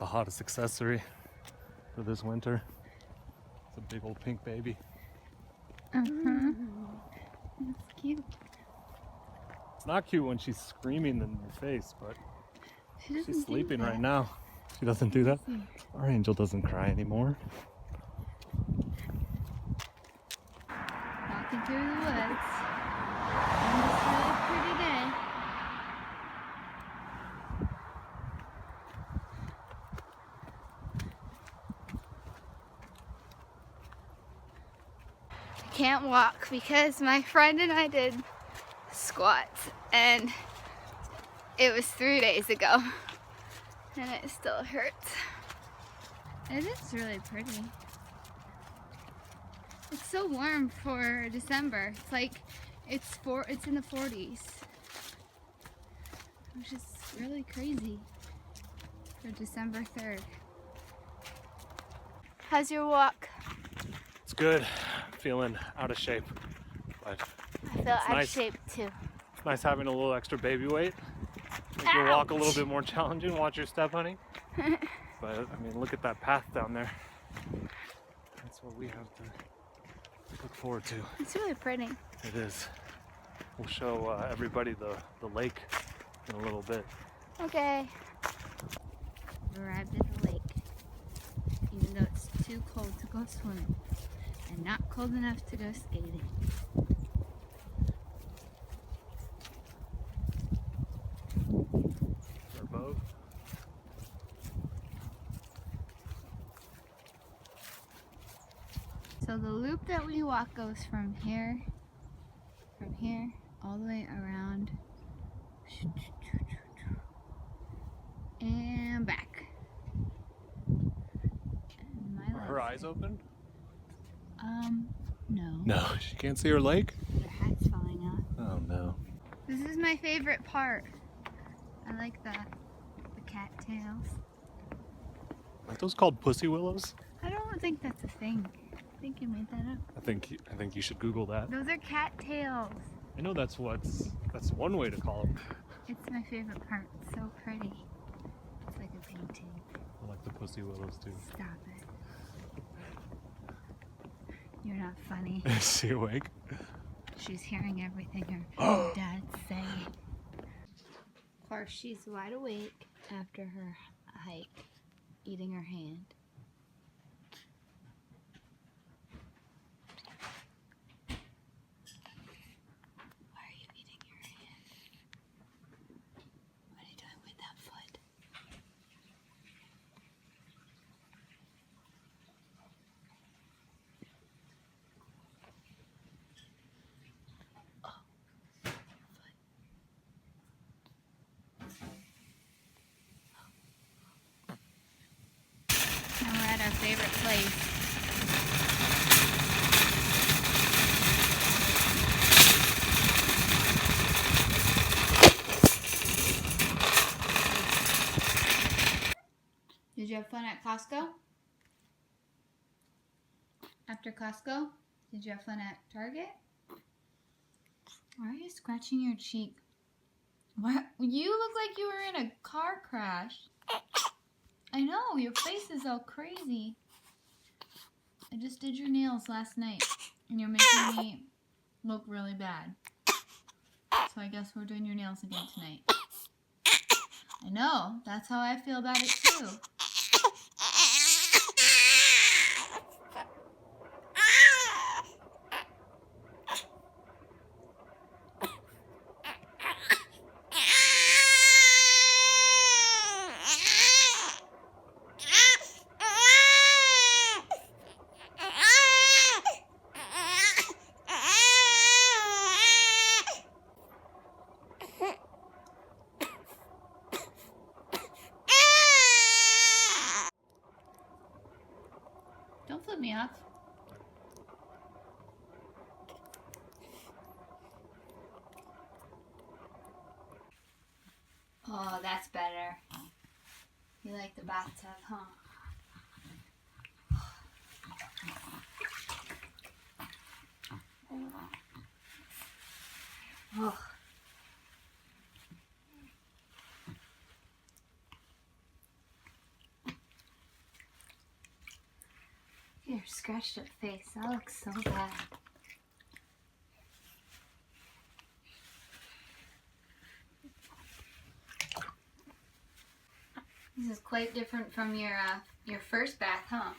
the hottest accessory for this winter. It's a big old pink baby. That's cute. It's not cute when she's screaming in your face, but she's sleeping right now. now. She doesn't do that. Our angel doesn't cry anymore. Walking through the woods on this really pretty day. I can't walk because my friend and I did squats and it was 3 days ago and it still hurts. It is really pretty. It's so warm for December. It's like it's in the 40s, which is really crazy for December 3rd. How's your walk? It's good. Feeling out of shape, but I feel out of shape too. it's nice having a little extra baby weight. Make your walk a little bit more challenging. Watch your step, honey. But I mean, look at that path down there. That's what we have to look forward to. It's really pretty. It is. We'll show everybody the lake in a little bit. Okay. We arrived at the lake, even though it's too cold to go swimming and not cold enough to go skating. Our boat. So the loop that we walk goes from here, all the way around and back. And my Are her eyes open? No. No, she can't see her leg? Her hat's falling off. Oh no. This is my favorite part. I like the cattails. Aren't those called pussy willows? I don't think that's a thing. I think you made that up. I think you should Google that. Those are cattails. I know that's one way to call them. It's my favorite part. It's so pretty. It's like a painting. I like the pussy willows too. Stop it. You're not funny. Is she awake? She's hearing everything her dad's saying. Of course, she's wide awake after her hike, eating her hand. Why are you eating your hand? What are you doing with that foot? Now we're at our favorite place. Did you have fun at Costco? After Costco? Did you have fun at Target? Why are you scratching your cheek? What? You look like you were in a car crash. I know, your face is all crazy. I just did your nails last night, and you're making me look really bad. So I guess we're doing your nails again tonight. I know, that's how I feel about it too. Don't flip me off. Oh, that's better. You like the bathtub, huh? Oh. scratched up face. That looks so bad. This is quite different from your first bath, huh?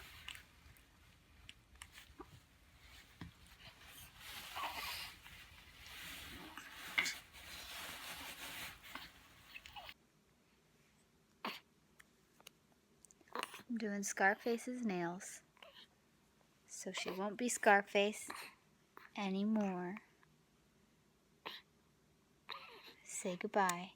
I'm doing ScarFace's nails, so she won't be ScarFace anymore. Say goodbye.